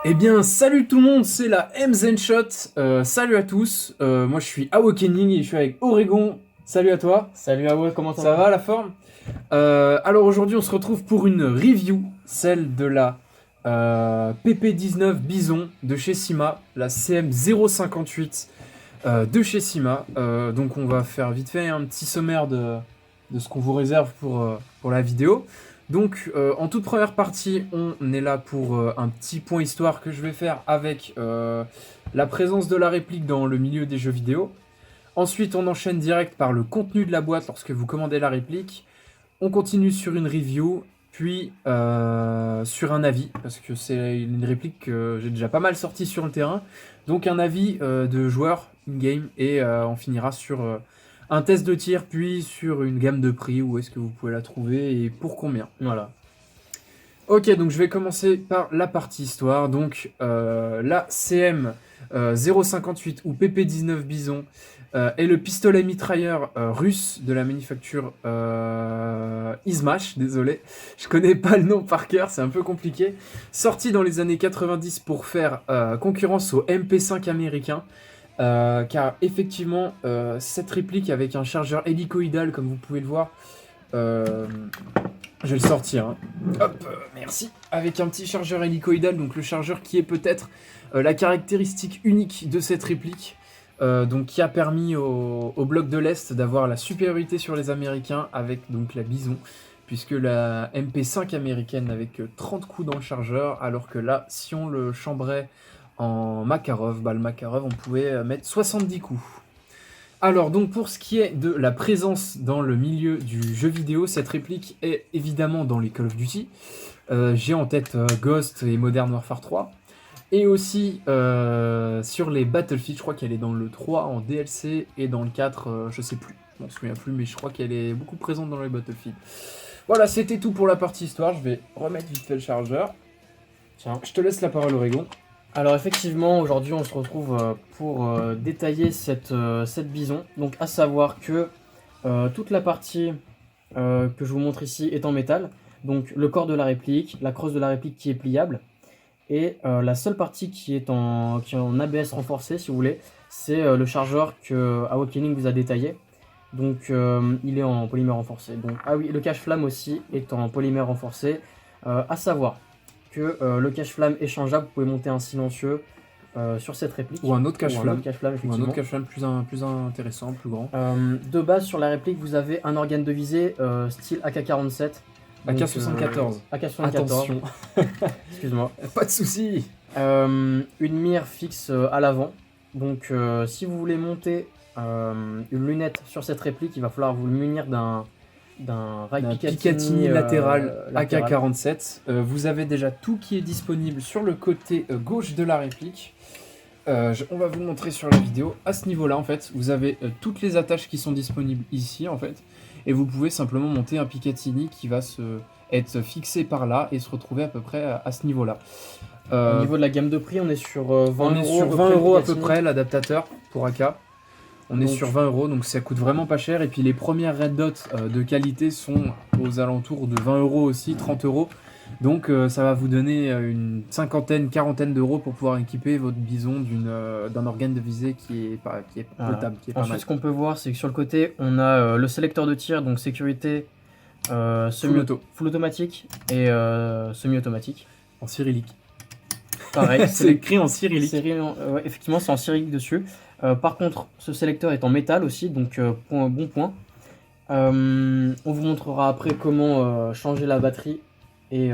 Eh bien, salut tout le monde, c'est la MZenShot. Salut à tous. Moi, je suis Awakening et je suis avec Oregon. Salut à toi. Salut Awe, comment ça Ça va? va la forme? Alors aujourd'hui, on se retrouve pour une review, celle de la PP19 Bison de chez Sima, la CM058 de chez Sima. Donc, on va faire vite fait un petit sommaire de ce qu'on vous réserve pour la vidéo. Donc, en toute première partie, on est là pour un petit point histoire que je vais faire avec la présence de la réplique dans le milieu des jeux vidéo. Ensuite, on enchaîne direct par le contenu de la boîte lorsque vous commandez la réplique. On continue sur une review, puis sur un avis, parce que c'est une réplique que j'ai déjà pas mal sorti sur le terrain. Donc un avis de joueurs in-game, et on finira sur un test de tir, puis sur une gamme de prix, où est-ce que vous pouvez la trouver et pour combien. Voilà. Ok, donc je vais commencer par la partie histoire. Donc la CM 058 ou PP19 Bison est le pistolet mitrailleur russe de la manufacture Izmash, désolé, je connais pas le nom par cœur, c'est un peu compliqué. Sorti dans les années 90 pour faire concurrence au MP5 américain. Car effectivement, cette réplique avec un chargeur hélicoïdal, comme vous pouvez le voir, je vais le sortir. Hein. Hop, merci. Avec un petit chargeur hélicoïdal, donc le chargeur qui est peut-être la caractéristique unique de cette réplique. Donc qui a permis au bloc de l'Est d'avoir la supériorité sur les Américains avec donc la Bison, puisque la MP5 américaine n'avait que 30 coups dans le chargeur, alors que là, si on le chambrait en Makarov, le Makarov, on pouvait mettre 70 coups. Alors, donc pour ce qui est de la présence dans le milieu du jeu vidéo, cette réplique est évidemment dans les Call of Duty. J'ai en tête Ghost et Modern Warfare 3. Et aussi sur les Battlefield, je crois qu'elle est dans le 3 en DLC et dans le 4, je sais plus. Je m'en souviens plus, mais je crois qu'elle est beaucoup présente dans les Battlefield. Voilà, c'était tout pour la partie histoire. Je vais remettre vite fait le chargeur. Tiens. Je te laisse la parole, Oregon. Alors effectivement, aujourd'hui on se retrouve pour détailler cette bison. Donc à savoir que toute la partie que je vous montre ici est en métal. Donc le corps de la réplique, la crosse de la réplique qui est pliable. Et la seule partie qui est en ABS renforcé, si vous voulez, c'est le chargeur que Awakening vous a détaillé. Donc il est en polymère renforcé. Donc, ah oui, le cache-flamme aussi est en polymère renforcé. À savoir que le cache-flamme est changeable, vous pouvez monter un silencieux sur cette réplique. Ou un autre cache-flamme. Ou un autre cache-flamme plus intéressant, plus grand. De base, sur la réplique, vous avez un organe de visée style AK-47. AK-74. AK-74. Attention. Excuse-moi. Pas de soucis. Une mire fixe à l'avant. Donc si vous voulez monter une lunette sur cette réplique, il va falloir vous munir d'un rail Picatinny latéral AK-47. Vous avez déjà tout qui est disponible sur le côté gauche de la réplique. On va vous le montrer sur la vidéo. À ce niveau-là, en fait, vous avez toutes les attaches qui sont disponibles ici, en fait. Et vous pouvez simplement monter un Picatinny qui va être fixé par là et se retrouver à peu près à ce niveau-là. Au niveau de la gamme de prix, on est sur 20 on euros. est sur 20 euros à peu près, l'adaptateur pour AK. On est sur 20 euros, donc ça coûte vraiment pas cher. Et puis les premières Red Dot de qualité sont aux alentours de 20 euros aussi, 30 euros. Donc ça va vous donner une cinquantaine, quarantaine d'euros pour pouvoir équiper votre bison d'un organe de visée qui est potable, qui est pas Ensuite, mal. ce qu'on peut voir, c'est que sur le côté, on a le sélecteur de tir, donc sécurité Full automatique et semi-automatique. En cyrillique. Pareil, c'est écrit en cyrillique. Ouais, effectivement, c'est en cyrillique dessus. Par contre, ce sélecteur est en métal aussi, donc bon point. On vous montrera après comment changer la batterie et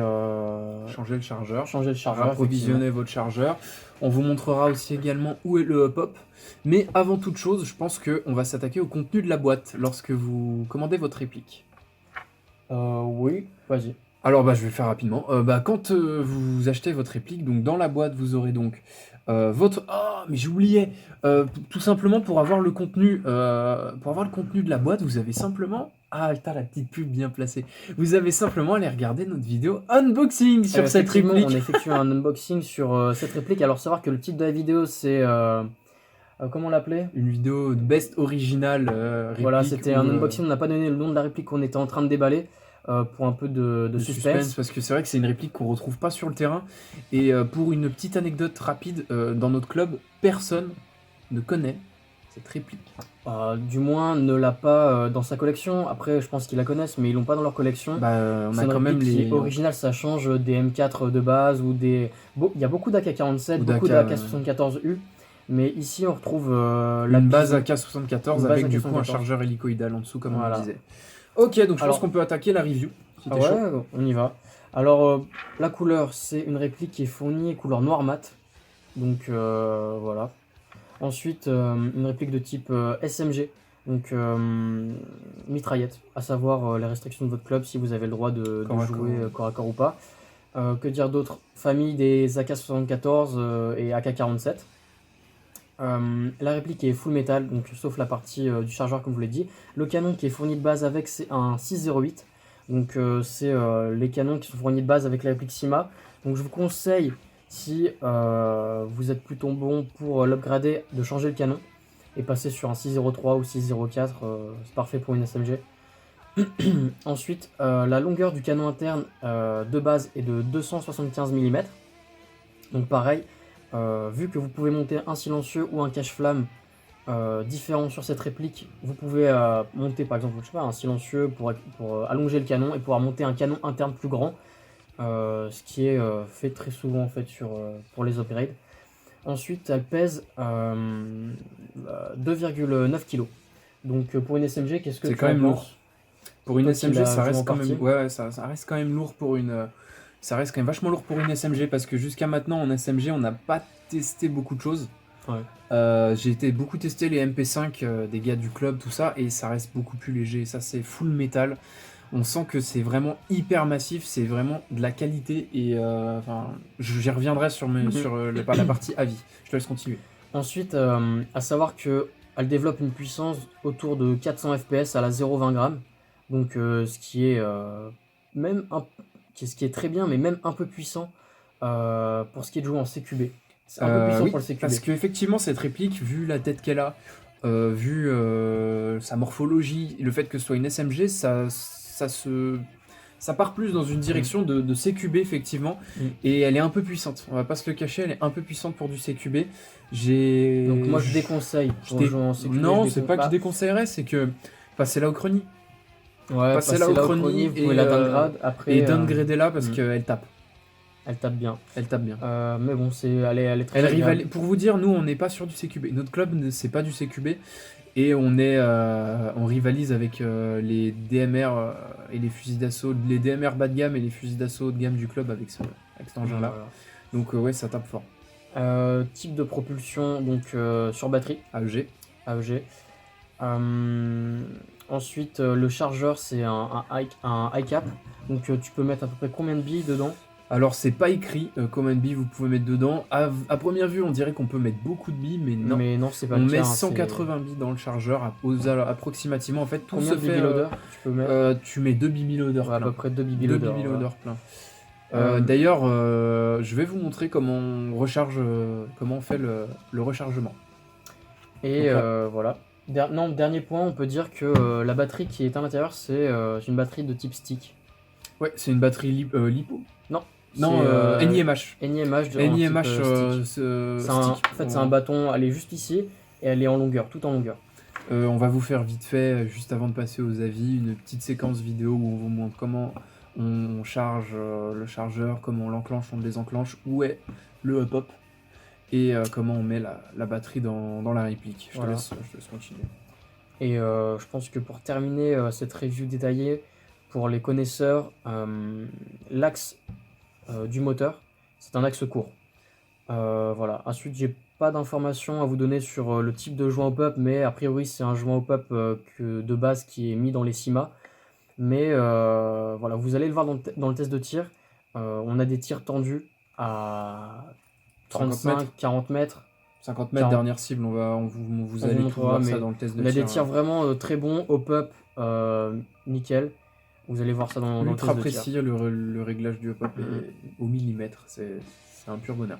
changer le chargeur. Approvisionner votre chargeur. On vous montrera aussi également où est le hop-hop. Mais avant toute chose, je pense qu'on va s'attaquer au contenu de la boîte lorsque vous commandez votre réplique. Oui, vas-y. Alors je vais le faire rapidement. Quand vous achetez votre réplique, donc dans la boîte vous aurez donc votre... Oh mais j'oubliais. Tout simplement pour avoir le contenu de la boîte, vous avez simplement... Ah putain, la petite pub bien placée. Vous avez simplement à aller regarder notre vidéo unboxing sur cette réplique. On effectue un unboxing sur cette réplique. Alors savoir que le titre de la vidéo c'est... comment on l'appelait? Une vidéo de best original réplique. Voilà, c'était un unboxing, on n'a pas donné le nom de la réplique qu'on était en train de déballer. pour un peu de suspense. Parce que c'est vrai que c'est une réplique qu'on retrouve pas sur le terrain. Et pour une petite anecdote rapide, dans notre club, personne ne connaît cette réplique. Du moins, ne l'a pas dans sa collection. Après, je pense qu'ils la connaissent, mais ils l'ont pas dans leur collection. On C'est a une quand même réplique qui les. est originale, ça change des M4 de base ou des. Il y a beaucoup d'AK-47, Ou beaucoup d'AK, d'AK-74U, mais ici on retrouve Une base bison. AK-74 Une base avec du coup un AK-74. chargeur hélicoïdal en dessous, comme on Voilà. le disait. Ok, donc je pense Alors- qu'on peut attaquer la review. Si t'es Ouais, chaud. on y va. Alors, la couleur, c'est une réplique qui est fournie couleur noir mat. Donc voilà. Ensuite, une réplique de type SMG, donc mitraillette, à savoir les restrictions de votre club si vous avez le droit de Corps à jouer corps. corps à corps ou pas. Que dire d'autre? Famille des AK-74 et AK-47. La réplique est full metal, donc sauf la partie du chargeur comme je vous l'ai dit. Le canon qui est fourni de base avec, c'est un 608. Donc c'est les canons qui sont fournis de base avec la réplique Sima. Donc je vous conseille, si vous êtes plutôt bon pour l'upgrader, de changer le canon et passer sur un 603 ou 604. C'est parfait pour une SMG. Ensuite, la longueur du canon interne de base est de 275 mm. Donc pareil, vu que vous pouvez monter un silencieux ou un cache-flamme différent sur cette réplique, vous pouvez monter par exemple, je sais pas, un silencieux pour allonger le canon et pouvoir monter un canon interne plus grand, ce qui est fait très souvent en fait pour les upgrades. Ensuite, elle pèse 2,9 kg. Donc pour une SMG, qu'est-ce que C'est tu quand en même penses? lourd. Pour une Toi qui SMG, l'as ça joué en reste quand partie. même. Ouais, ça reste quand même lourd pour une. Ça reste quand même vachement lourd pour une SMG parce que jusqu'à maintenant en SMG, on n'a pas testé beaucoup de choses. Ouais. J'ai été beaucoup tester les MP5 des gars du club, tout ça, et ça reste beaucoup plus léger. Ça, c'est full métal. On sent que c'est vraiment hyper massif, c'est vraiment de la qualité. Et j'y reviendrai sur la partie avis. Je te laisse continuer. Ensuite, à savoir que elle développe une puissance autour de 400 fps à la 0,20 grammes. Donc ce qui est ce qui est très bien, mais même un peu puissant pour ce qui est de jouer en CQB. C'est un peu puissant Oui, pour le CQB. parce qu'effectivement, cette réplique, vu la tête qu'elle a, vu sa morphologie, le fait que ce soit une SMG, ça part plus dans une direction de CQB, effectivement, et elle est un peu puissante. On va pas se le cacher, elle est un peu puissante pour du CQB. Donc moi je déconseille pour jouer en CQB. Non, c'est pas que je déconseillerais, c'est que passer là au chrony. Ouais, passer là au chrony vous pouvez la downgrade après. Et downgrader là parce qu'elle tape. Elle tape bien. Elle tape bien. Mais bon, elle est très agréable. Pour vous dire, nous on n'est pas sur du CQB. Notre club c'est pas du CQB et on rivalise avec les DMR et les fusils d'assaut, les DMR bas de gamme et les fusils d'assaut haut de gamme du club avec cet engin là. Voilà. Donc ouais, ça tape fort. Type de propulsion donc sur batterie. AEG. Ensuite, le chargeur c'est un high cap. Donc tu peux mettre à peu près combien de billes dedans? Alors c'est pas écrit combien de billes vous pouvez mettre dedans. À première vue on dirait qu'on peut mettre beaucoup de billes, mais non. Mais non, c'est pas on le cas. met 180 billes dans le chargeur approximativement. En fait, tout Combien se de fait. BB loader tu peux mettre? Tu mets 2 BB loaders Ouais, à plein. peu près 2 BB 2 loader. BB loaders plein. Euh, D'ailleurs, je vais vous montrer comment on recharge, comment on fait le rechargement. Et Donc voilà. Dernier point, on peut dire que la batterie qui est à l'intérieur, c'est une batterie de type stick. Ouais, c'est une batterie LiPo. Non. Non, c'est, NiMH. NiMH de NiMH stick. stick. En fait, c'est un bâton, elle est juste ici et elle est en longueur, tout en longueur. On va vous faire vite fait, juste avant de passer aux avis, une petite séquence vidéo où on vous montre comment on charge le chargeur, comment on l'enclenche, on le désenclenche, où est le hop-hop et comment on met la batterie dans la réplique. Je te laisse continuer. Et je pense que pour terminer cette review détaillée, pour les connaisseurs, l'axe du moteur, c'est un axe court. Voilà. Ensuite, j'ai pas d'informations à vous donner sur le type de joint hop-up, mais a priori, c'est un joint hop-up de base qui est mis dans les CIMA. Mais voilà, vous allez le voir dans le test de tir. On a des tirs tendus à 35-40 mètres. 50 mètres, 40. dernière cible, vous allez tout voir ça dans le test de tir. On a des tirs vraiment très bons, hop-up, nickel. Vous allez voir ça dans le test de tir. Ultra précis, le réglage du hop-up est au millimètre, c'est un pur bonheur.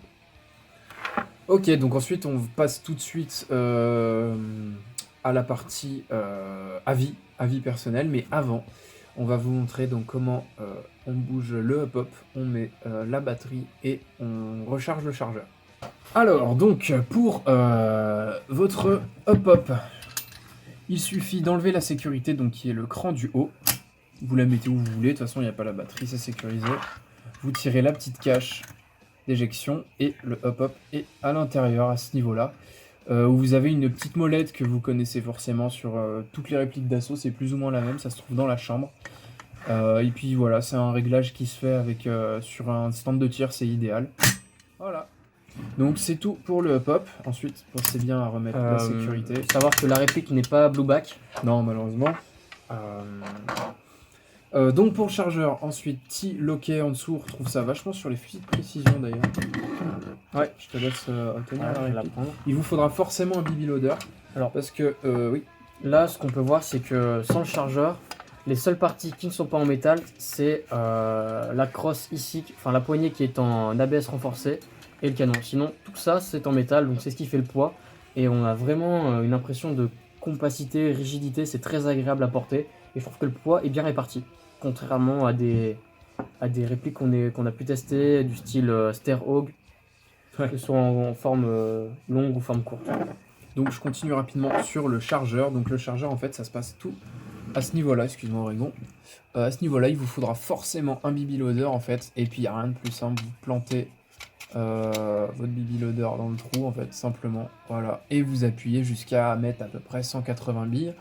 Ok, donc ensuite on passe tout de suite à la partie avis personnel, mais avant, On va vous montrer donc comment on bouge le hop-hop, on met la batterie et on recharge le chargeur. Alors donc pour votre hop-hop, il suffit d'enlever la sécurité donc qui est le cran du haut. Vous la mettez où vous voulez, de toute façon il n'y a pas la batterie, c'est sécurisé. Vous tirez la petite cache d'éjection et le hop-hop est à l'intérieur à ce niveau-là. Où vous avez une petite molette que vous connaissez forcément sur toutes les répliques d'assaut, c'est plus ou moins la même, ça se trouve dans la chambre. Et puis voilà, c'est un réglage qui se fait avec sur un stand de tir, c'est idéal. Voilà. Donc c'est tout pour le hop-hop. Ensuite, pensez bien à remettre la sécurité. Savoir que la réplique n'est pas blue back. Non, malheureusement. Donc pour le chargeur, ensuite, petit loquet en dessous, on retrouve ça vachement sur les fusils de précision d'ailleurs. Ouais, je te laisse tenir la réplique. Il vous faudra forcément un BB loader. Alors parce que, oui. Là, ce qu'on peut voir, c'est que sans le chargeur, les seules parties qui ne sont pas en métal, c'est la crosse ici, enfin la poignée qui est en ABS renforcé et le canon. Sinon, tout ça, c'est en métal, donc c'est ce qui fait le poids. Et on a vraiment une impression de compacité, rigidité, c'est très agréable à porter. Et je trouve que le poids est bien réparti, contrairement à des répliques qu'on a pu tester, du style Starhawk, que ce soit en forme longue ou forme courte. Donc je continue rapidement sur le chargeur. Donc le chargeur, en fait, ça se passe tout à ce niveau-là, excuse-moi Oregon. À ce niveau-là, il vous faudra forcément un BB loader, en fait. Et puis il n'y a rien de plus simple, vous plantez votre BB loader dans le trou, en fait, simplement. Voilà. Et vous appuyez jusqu'à mettre à peu près 180 billes.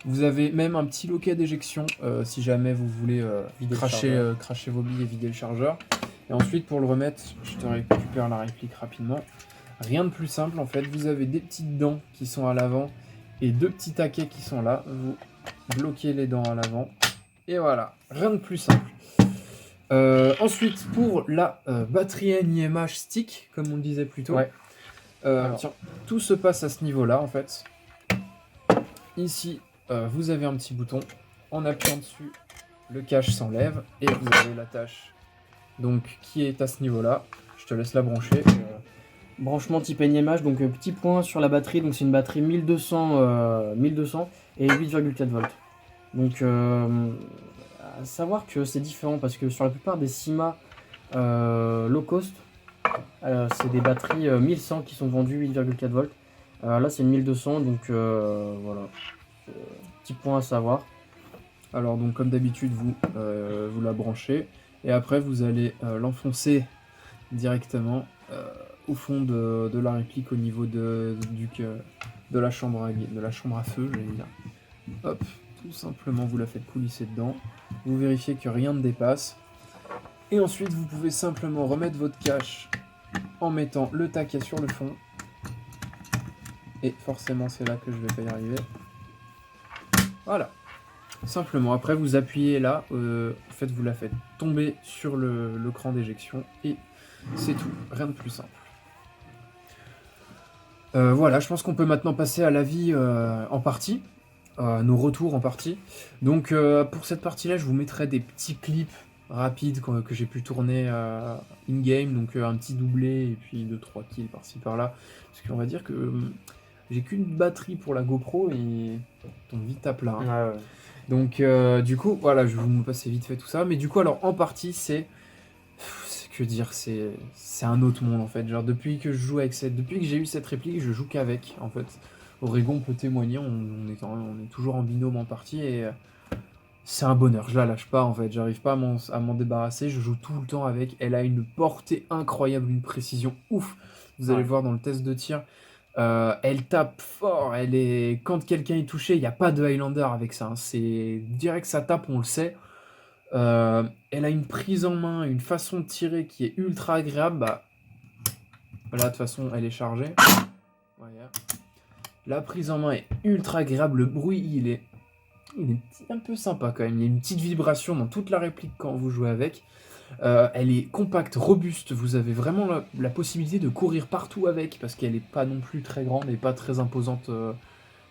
Vous avez même un petit loquet d'éjection si jamais vous voulez cracher vos billes et vider le chargeur. Et ensuite, pour le remettre, je te récupère la réplique rapidement. Rien de plus simple en fait. Vous avez des petites dents qui sont à l'avant et deux petits taquets qui sont là. Vous bloquez les dents à l'avant. Et voilà, rien de plus simple. Ensuite, pour la batterie NIMH stick, comme on le disait plus tôt, tiens, tout se passe à ce niveau-là en fait. Ici, vous avez un petit bouton. En appuyant dessus, le cache s'enlève et vous avez la tâche donc, qui est à ce niveau-là. Je te laisse la brancher. Branchement type NIMH, donc petit point sur la batterie, donc c'est une batterie 1200 et 8,4 volts. Donc à savoir que c'est différent parce que sur la plupart des CIMA low cost, c'est des batteries 1100 qui sont vendues 8,4 volts. Là c'est une 1200, donc voilà, petit point à savoir. Alors donc comme d'habitude vous la branchez et après vous allez l'enfoncer directement au fond de la réplique au niveau de la chambre à feu, j'allais dire. Hop, tout simplement vous la faites coulisser dedans. Vous vérifiez que rien ne dépasse. Et ensuite vous pouvez simplement remettre votre cache en mettant le taquet sur le fond. Et forcément c'est là que je vais pas y arriver. Voilà. Simplement, après vous appuyez là, en fait vous la faites tomber sur le cran d'éjection et c'est tout, rien de plus simple. Voilà, je pense qu'on peut maintenant passer à l'avis en partie, nos retours en partie. Donc pour cette partie-là, je vous mettrai des petits clips rapides que j'ai pu tourner in-game, donc un petit doublé et puis 2-3 kills par-ci par-là. Parce qu'on va dire que j'ai qu'une batterie pour la GoPro et on tombe vite à plat. Hein. Ouais. Donc du coup, voilà, je vais vous passer vite fait tout ça. Mais du coup, alors en partie, c'est un autre monde en fait. Genre depuis que j'ai eu cette réplique, je joue qu'avec en fait. Oregon peut témoigner, on est toujours en binôme en partie et c'est un bonheur. Je la lâche pas en fait. J'arrive pas à m'en débarrasser. Je joue tout le temps avec. Elle a une portée incroyable, une précision ouf. Vous allez voir dans le test de tir. Elle tape fort, quand quelqu'un est touché, il n'y a pas de Highlander avec ça, hein. C'est direct que ça tape, on le sait. Elle a une prise en main, une façon de tirer qui est ultra agréable. Bah, là de toute façon elle est chargée. Voilà. La prise en main est ultra agréable, le bruit il est un peu sympa quand même. Il y a une petite vibration dans toute la réplique quand vous jouez avec. Elle est compacte, robuste, vous avez vraiment la possibilité de courir partout avec parce qu'elle n'est pas non plus très grande et pas très imposante, en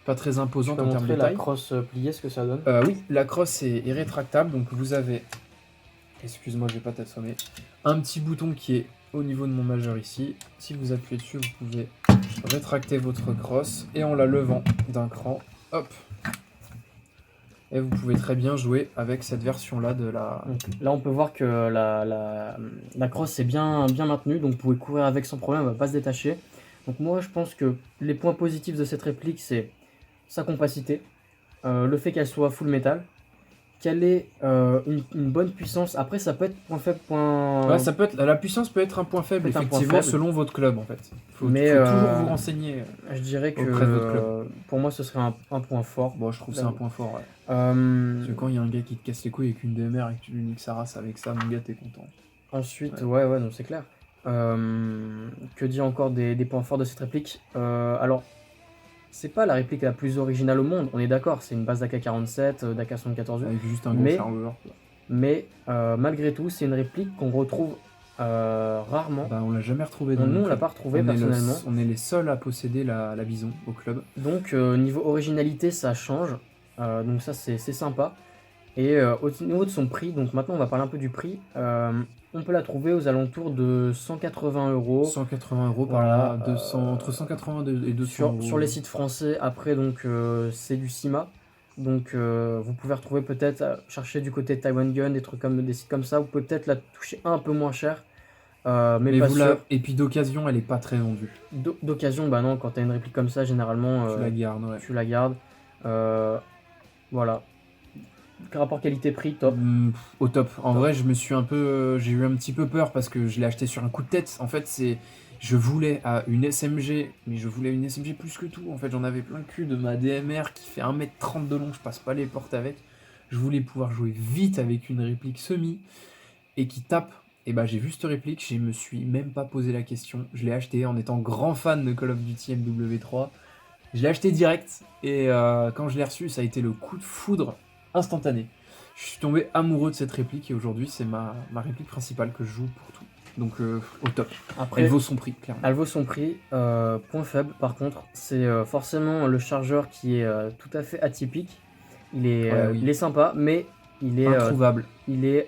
termes de taille. La crosse pliée, ce que ça donne. Oui, la crosse est rétractable, donc vous avez, excuse-moi je vais pas t'assommer, un petit bouton qui est au niveau de mon majeur ici. Si vous appuyez dessus, vous pouvez rétracter votre crosse et en la levant d'un cran, hop, et vous pouvez très bien jouer avec cette version-là de la... Donc, là, on peut voir que la crosse est bien maintenue, donc vous pouvez courir avec sans problème, elle va pas se détacher. Donc moi, je pense que les points positifs de cette réplique, c'est sa compacité, le fait qu'elle soit full métal, qu'elle ait une bonne puissance. Après, ça peut être point faible, point... Ouais, ça peut être, la puissance peut être un point faible, Peut être un point effectivement, faible. selon votre club, en fait. Faut Mais, toujours vous renseigner. Je dirais que Auprès de votre club. pour moi, ce serait un point fort. Bon, je trouve que c'est un point fort, ouais. Euh, Parce que quand il y a un gars qui te casse les couilles avec une DMR et que tu lui niques sa race avec ça, mon gars, t'es content. Ensuite, ouais, non, c'est clair. Que dire encore des points forts de cette réplique? Alors, c'est pas la réplique la plus originale au monde, on est d'accord, c'est une base d'AK-47, d'AK-74U. Avec juste un gros Mais- chargeur. Mais malgré tout, c'est une réplique qu'on retrouve rarement. Bah, on l'a jamais retrouvé dans Nous, le on l'a club. pas retrouvé On est personnellement. on est les seuls à posséder la Bison au club. Donc, niveau originalité, ça change. Donc, ça, c'est sympa. Et au niveau de son prix, donc maintenant, on va parler un peu du prix. On peut la trouver aux alentours de 180 €. 180 € par Voilà, là, 200, entre 180 et 200 Sur les sites français, après, donc c'est du CIMA. Donc vous pouvez retrouver peut-être, chercher du côté de Taiwan Gun, des sites comme ça. Vous pouvez peut-être la toucher un peu moins cher. Mais pas sûr. Et puis d'occasion, elle est pas très vendue. D'occasion, bah non, quand t'as une réplique comme ça, généralement, Tu la gardes, ouais. tu la gardes. Voilà. Rapport qualité-prix, top. Au top. En Top. vrai, j'ai eu un petit peu peur parce que je l'ai acheté sur un coup de tête. En fait, je voulais une SMG, mais je voulais une SMG plus que tout. En fait, j'en avais plein le cul de ma DMR qui fait 1m30 de long, je passe pas les portes avec. Je voulais pouvoir jouer vite avec une réplique semi et qui tape. Et bah, j'ai vu cette réplique, je me suis même pas posé la question. Je l'ai acheté en étant grand fan de Call of Duty MW3. Je l'ai acheté direct et quand je l'ai reçu, ça a été le coup de foudre instantané. Je suis tombé amoureux de cette réplique et aujourd'hui c'est ma réplique principale que je joue pour tout. Donc au top. Après, Elle vaut son prix, clairement. elle vaut son prix. Point faible, par contre, c'est forcément le chargeur qui est tout à fait atypique. Il est, Ouais, oui. il est sympa, mais il est Introuvable. ouais,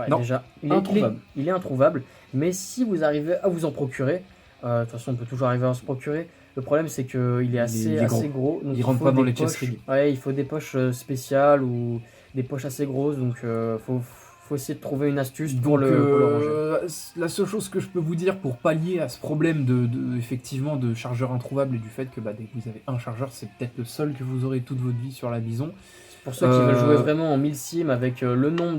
Non, déjà, introuvable. il est introuvable. Mais si vous arrivez à vous en procurer, de toute façon, on peut toujours arriver à se procurer. Le problème, c'est qu'il est il est assez gros. Donc Il rentre faut pas dans des les chest poches- rigs. Ouais, il faut des poches spéciales ou des poches assez grosses. Donc, faut essayer de trouver une astuce pour Donc le ranger. la seule chose que je peux vous dire pour pallier à ce problème effectivement de chargeur introuvable et du fait que dès que vous avez un chargeur, c'est peut-être le seul que vous aurez toute votre vie sur la Bison. Pour ceux qui veulent jouer vraiment en 1000 sim avec le nombre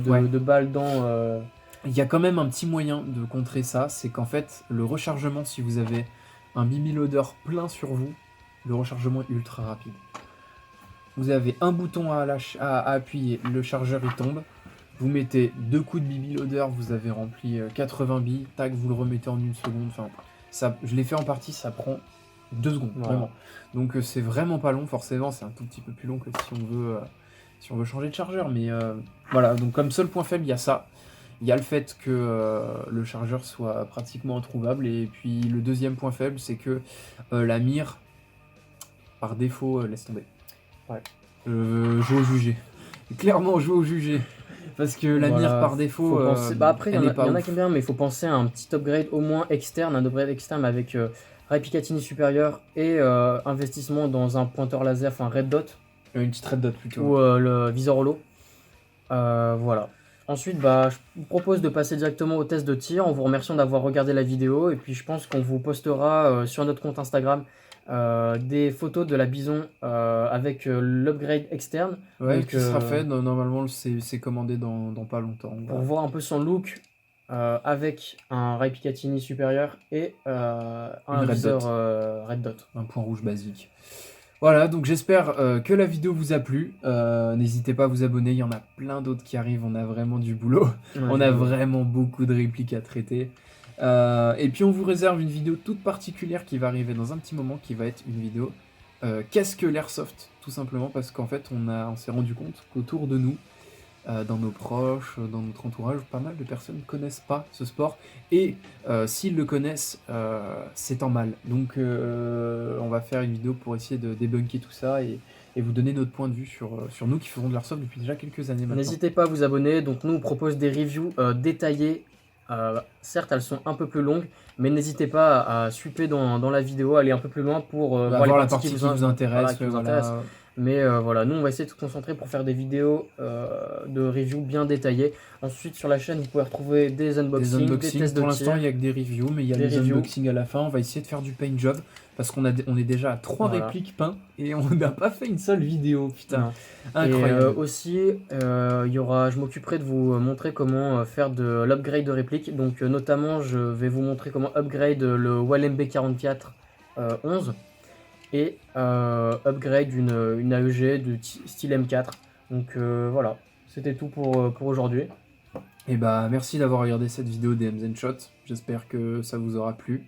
Ouais. de balles dans. Il y a quand même un petit moyen de contrer ça, c'est qu'en fait, le rechargement, si vous avez un BB loader plein sur vous, le rechargement est ultra rapide. Vous avez un bouton à appuyer, le chargeur il tombe, vous mettez 2 coups de BB loader, vous avez rempli 80 billes, tac, vous le remettez en une seconde. Enfin, je l'ai fait en partie, ça prend 2 secondes, Voilà. vraiment. Donc c'est vraiment pas long, forcément, c'est un tout petit peu plus long que si on veut changer de chargeur. Mais voilà, donc comme seul point faible, il y a ça. Il y a le fait que le chargeur soit pratiquement introuvable. Et puis le deuxième point faible, c'est que la mire, par défaut, laisse tomber. Ouais. Jouer au jugé. Clairement, jouer au jugé. Parce que la Voilà, mire, par défaut, faut penser... après, il y elle en est a, pas y en a ouf. qui aiment bien, mais il faut penser à un petit upgrade au moins externe, un upgrade externe avec Ray Picatinny supérieur et investissement dans un pointeur laser, enfin red dot, Une petite red dot plutôt. ou le viseur holo. Voilà. Ensuite, je vous propose de passer directement au test de tir en vous remerciant d'avoir regardé la vidéo. Et puis, je pense qu'on vous postera sur notre compte Instagram des photos de la Bison avec l'upgrade externe. Ouais, donc, qui sera fait. Normalement, c'est commandé dans pas longtemps. Pour voir un peu son look avec un Ray Picatinny supérieur et un Une red viseur dot. red dot. Un point rouge basique. Voilà, donc j'espère que la vidéo vous a plu. N'hésitez pas à vous abonner, il y en a plein d'autres qui arrivent, on a vraiment du boulot. On a vraiment beaucoup de répliques à traiter. Et puis on vous réserve une vidéo toute particulière qui va arriver dans un petit moment, qui va être une vidéo qu'est-ce que l'airsoft, tout simplement, parce qu'en fait on s'est rendu compte qu'autour de nous, dans nos proches, dans notre entourage, pas mal de personnes ne connaissent pas ce sport, et s'ils le connaissent, c'est en mal. Donc on va faire une vidéo pour essayer de débunker tout ça et vous donner notre point de vue sur nous qui faisons de l'airsoft depuis déjà quelques années maintenant. N'hésitez pas à vous abonner. Donc nous on propose des reviews détaillées. Certes elles sont un peu plus longues, mais n'hésitez pas à swiper dans la vidéo, aller un peu plus loin pour On va voir la partie qui vous intéresse. voilà, qui vous intéresse. Mais voilà, nous on va essayer de se concentrer pour faire des vidéos de review bien détaillées. Ensuite sur la chaîne vous pouvez retrouver des unboxings, des tests de Pour l'instant il tir. n'y a que des reviews, mais il y a Des des reviews. unboxings à la fin. On va essayer de faire du paint job parce on est déjà à 3 Voilà. répliques peints et on n'a pas fait une seule vidéo. Putain, Non. incroyable. Et aussi, je m'occuperai de vous montrer comment faire de l'upgrade de réplique. Donc notamment, je vais vous montrer comment upgrade le Wallenb 44 11 et upgrade une AEG de style M4. Donc voilà, c'était tout pour aujourd'hui. Et bah merci d'avoir regardé cette vidéo des Aims & Shots. J'espère que ça vous aura plu.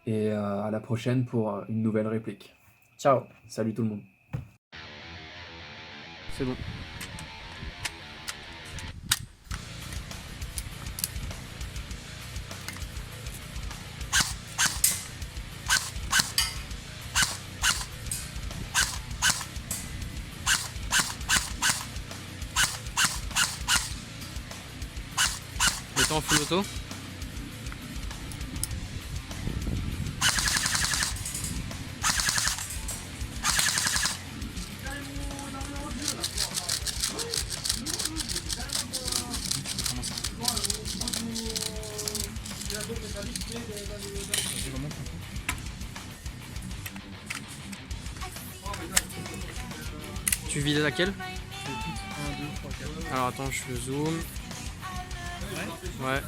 Et à la prochaine pour une nouvelle réplique. Ciao. Salut tout le monde. C'est bon. Mettons en full auto. Tu vises laquelle? Alors attends, je zoome. Ouais.